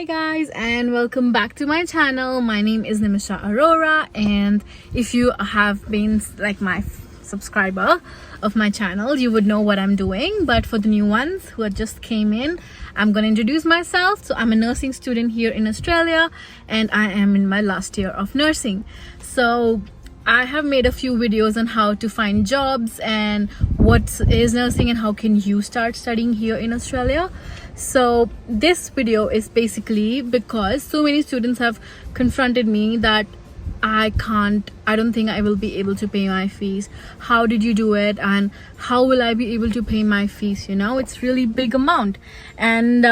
Hi guys, and welcome back to my channel. My name is Nimisha Arora, and if you have been like my subscriber of my channel, you would know what I'm doing. But for the new ones who just came in, I'm going to introduce myself. So I'm a nursing student here in Australia, and I am in my last year of nursing. So I have made a few videos on how to find jobs and what is nursing and how can you start studying here in Australia. So this video is basically because so many students have confronted me that I don't think I will be able to pay my fees. How did you do it, and how will I be able to pay my fees? You know, it's really big amount. And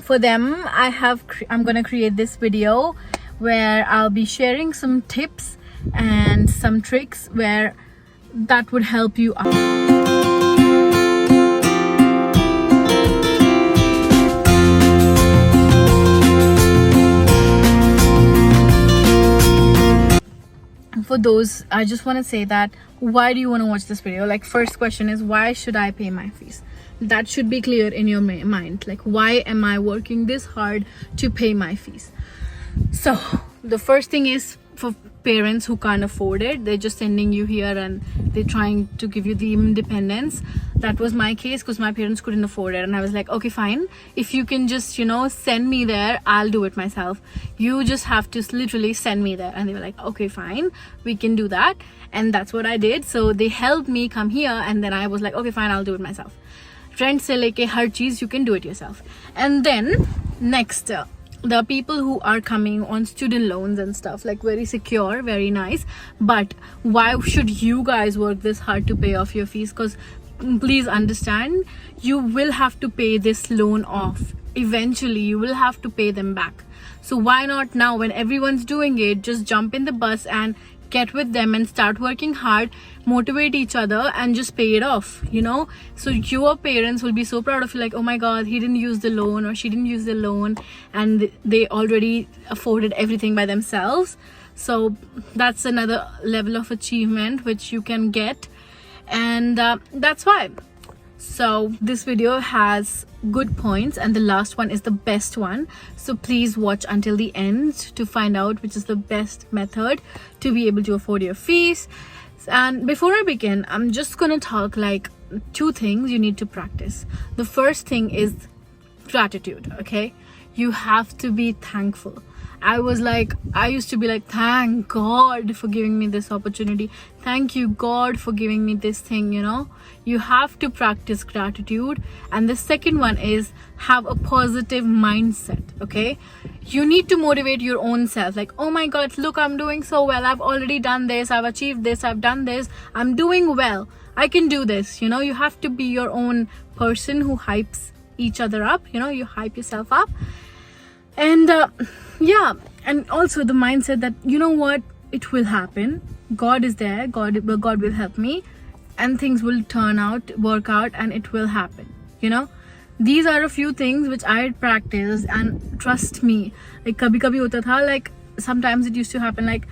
for them, I'm gonna create this video where I'll be sharing some tips and some tricks where that would help you out. For those, I just want to say that why do you want to watch this video? Like, first question is, why should I pay my fees? That should be clear in your mind. Like, why am I working this hard to pay my fees? So the first thing is, for parents who can't afford it, they're just sending you here and they're trying to give you the independence. That was my case because my parents couldn't afford it, and I was like, okay, fine, if you can just, you know, send me there, I'll do it myself. You just have to literally send me there. And they were like, okay, fine, we can do that. And that's what I did. So they helped me come here, and then I was like, okay, fine, I'll do it myself. Rent se leke har cheez, you can do it yourself. And then next, the people who are coming on student loans and stuff, like, very secure, very nice, but why should you guys work this hard to pay off your fees? Because please understand, you will have to pay this loan off eventually. You will have to pay them back. So why not now, when everyone's doing it, just jump in the bus and get with them and start working hard, motivate each other, and just pay it off, you know? So your parents will be so proud of you, like, oh my god, he didn't use the loan or she didn't use the loan, and they already afforded everything by themselves. So that's another level of achievement which you can get, and that's why. So this video has good points, and the last one is the best one. So please watch until the end to find out which is the best method to be able to afford your fees. And before I begin, I'm just gonna talk like two things you need to practice. The first thing is gratitude. Okay, you have to be thankful. I used to be like, thank God for giving me this opportunity. Thank you, God, for giving me this thing, you know. You have to practice gratitude. And the second one is have a positive mindset, okay? You need to motivate your own self. Like, oh my God, look, I'm doing so well. I've already done this. I've achieved this. I've done this. I'm doing well. I can do this. You know, you have to be your own person who hypes each other up. You know, you hype yourself up. And yeah, and also the mindset that, you know what, it will happen. God is there. God will help me, and things will work out, and it will happen. You know, these are a few things which I had practiced, and trust me, like kabhi hota tha, like sometimes it used to happen, like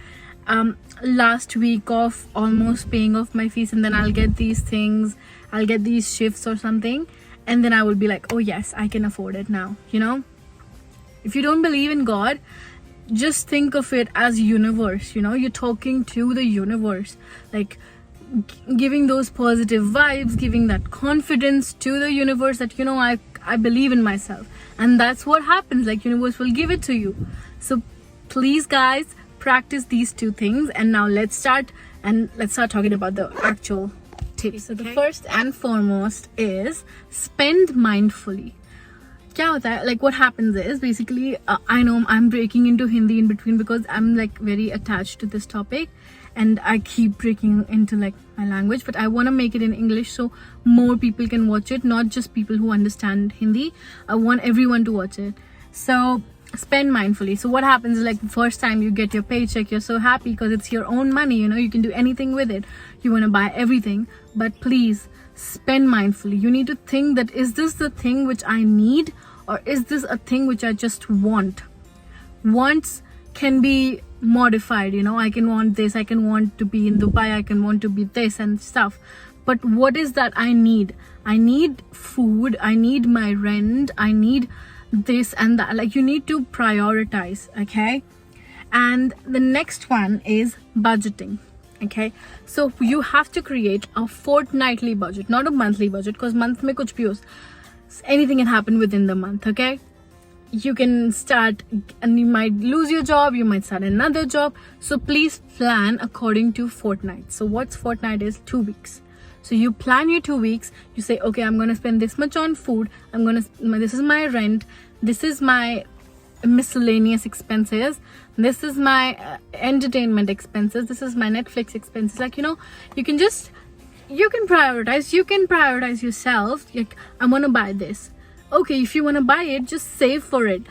last week of almost paying off my fees, and then I'll get these things, I'll get these shifts or something, and then I will be like, oh yes, I can afford it now, you know. If you don't believe in God, just think of it as universe, you know. You're talking to the universe, like giving those positive vibes, giving that confidence to the universe that, you know, I believe in myself, and that's what happens. Like, universe will give it to you. So please guys, practice these two things. And now let's start talking about the actual tips. So the first and foremost is spend mindfully. Like, what happens is, basically, I know I'm breaking into Hindi in between because I'm like very attached to this topic, and I keep breaking into like my language, but I want to make it in English so more people can watch it, not just people who understand Hindi. I want everyone to watch it. So spend mindfully. So what happens is, like, the first time you get your paycheck, you're so happy because it's your own money, you know, you can do anything with it. You want to buy everything, but please spend mindfully. You need to think that, is this the thing which I need, or is this a thing which I just want? Wants can be modified, you know. I can want this, I can want to be in Dubai, I can want to be this and stuff. But what is that I need? I need food, I need my rent, I need this and that. Like, you need to prioritize, okay? And the next one is budgeting. Okay, so you have to create a fortnightly budget, not a monthly budget, because month mein kuch bhi ho, anything can happen within the month. Okay, you can start and you might lose your job, you might start another job, so please plan according to fortnight. So what's fortnight is 2 weeks. So you plan your 2 weeks. You say, okay, I'm gonna spend this much on food, this is my rent, this is my miscellaneous expenses, this is my entertainment expenses, this is my Netflix expenses. Like, you know, you can prioritize yourself. Like, I want to buy this. Okay, if you want to buy it, just save for it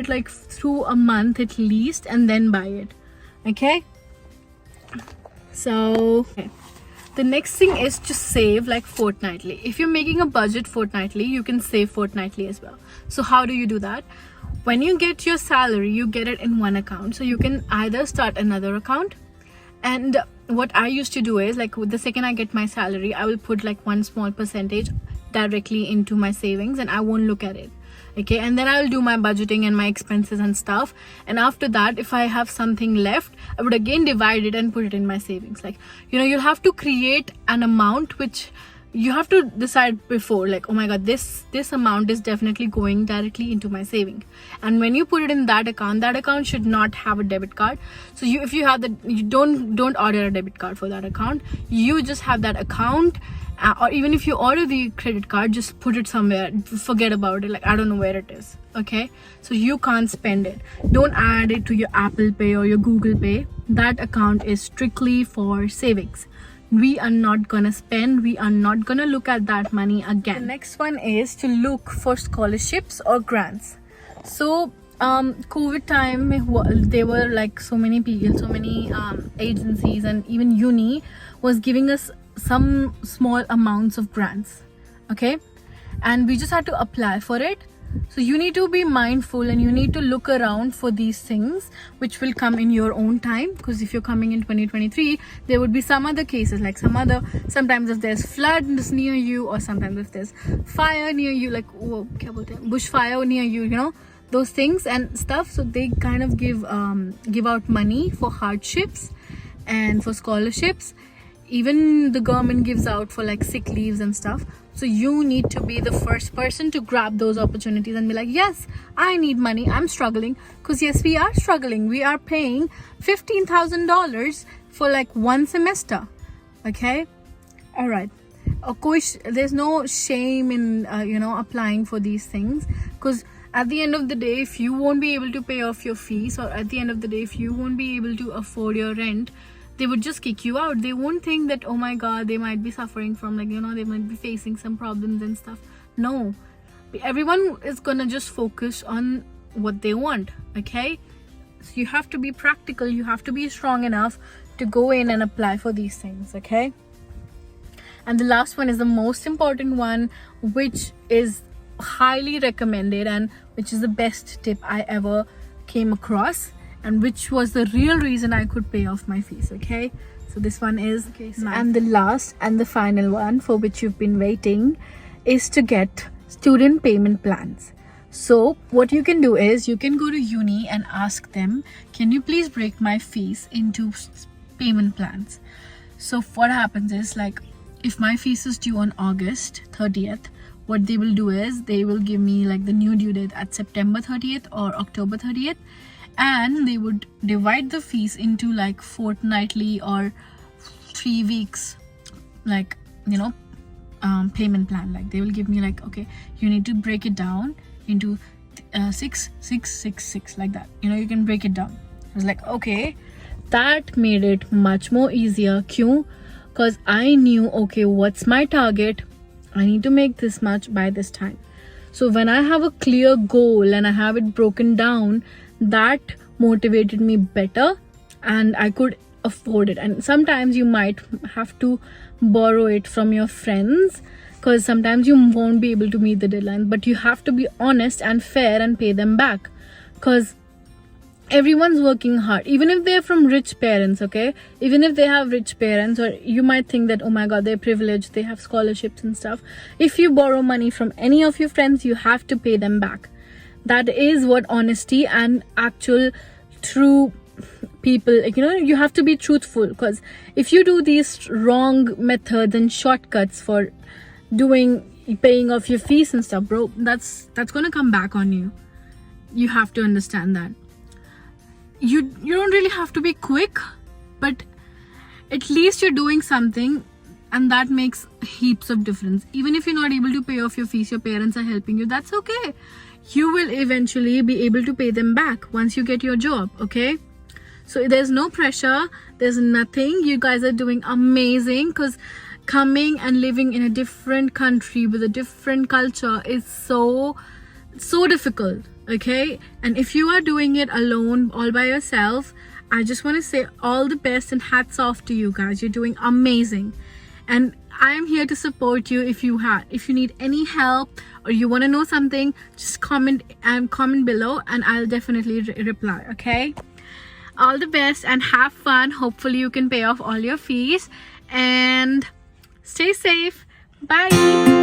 like through a month at least, and then buy it. Okay, so the next thing is to save like fortnightly. If you're making a budget fortnightly, you can save fortnightly as well. So how do you do that? When you get your salary, you get it in one account, so you can either start another account. And what I used to do is, like, the second I get my salary, I will put like one small percentage directly into my savings, and I won't look at it. Okay, and then I will do my budgeting and my expenses and stuff, and after that, if I have something left, I would again divide it and put it in my savings. Like, you know, you'll have to create an amount which you have to decide before, like, oh my god, this amount is definitely going directly into my saving. And when you put it in that account should not have a debit card. So if you have that, you don't order a debit card for that account. You just have that account, or even if you order the credit card, just put it somewhere, forget about it, like, I don't know where it is. Okay, so you can't spend it. Don't add it to your Apple Pay or your Google Pay. That account is strictly for savings. We are not gonna spend, we are not gonna look at that money again. The next one is to look for scholarships or grants. So COVID time, there were like so many people, so many agencies, and even uni was giving us some small amounts of grants. Okay, and we just had to apply for it. So you need to be mindful, and you need to look around for these things which will come in your own time, because if you're coming in 2023, there would be some other cases, like sometimes if there's floods near you, or sometimes if there's fire near you, like bushfire near you, you know, those things and stuff. So they kind of give out money for hardships and for scholarships. Even the government gives out for like sick leaves and stuff. So you need to be the first person to grab those opportunities and be like, yes, I need money, I'm struggling. Because yes, we are struggling. We are paying $15,000 for like one semester. Okay, all right. Of course, there's no shame in applying for these things, because at the end of the day, if you won't be able to pay off your fees, or at the end of the day, if you won't be able to afford your rent, they would just kick you out. They won't think that, oh my god, they might be suffering from, like, you know, they might be facing some problems and stuff. No, everyone is gonna just focus on what they want. Okay, so you have to be practical, you have to be strong enough to go in and apply for these things. Okay, and the last one is the most important one, which is highly recommended and which is the best tip I ever came across, and which was the real reason I could pay off my fees. Okay, so this one is and the last and the final one, for which you've been waiting, is to get student payment plans. So what you can do is, you can go to uni and ask them, can you please break my fees into payment plans? So what happens is, like, if my fees is due on August 30th, what they will do is, they will give me like the new due date at September 30th or October 30th, and they would divide the fees into like fortnightly or 3 weeks, like, you know, payment plan. Like, they will give me like, okay, you need to break it down into 6 6 6 6, like that, you know, you can break it down. I was like, okay, that made it much more easier. Kyun? Because I knew, okay, what's my target, I need to make this much by this time. So when I have a clear goal and I have it broken down, that motivated me better, and I could afford it. And sometimes you might have to borrow it from your friends, because sometimes you won't be able to meet the deadline, but you have to be honest and fair and pay them back, because everyone's working hard, even if they're from rich parents. Okay, even if they have rich parents, or you might think that, oh my god, they're privileged, they have scholarships and stuff. If you borrow money from any of your friends, you have to pay them back. That is what honesty and actual true people, like, you know, you have to be truthful, because if you do these wrong methods and shortcuts for paying off your fees and stuff, bro, that's gonna come back on you. You have to understand that you don't really have to be quick, but at least you're doing something, and that makes heaps of difference. Even if you're not able to pay off your fees, your parents are helping you, that's okay. You will eventually be able to pay them back once you get your job, okay? So there's no pressure, there's nothing. You guys are doing amazing, because coming and living in a different country with a different culture is so difficult, okay? And if you are doing it alone, all by yourself, I just want to say all the best and hats off to you guys. You're doing amazing, and I am here to support you. If you need any help or you want to know something, just comment below, and I'll definitely reply, okay? All the best and have fun. Hopefully you can pay off all your fees, and stay safe. Bye.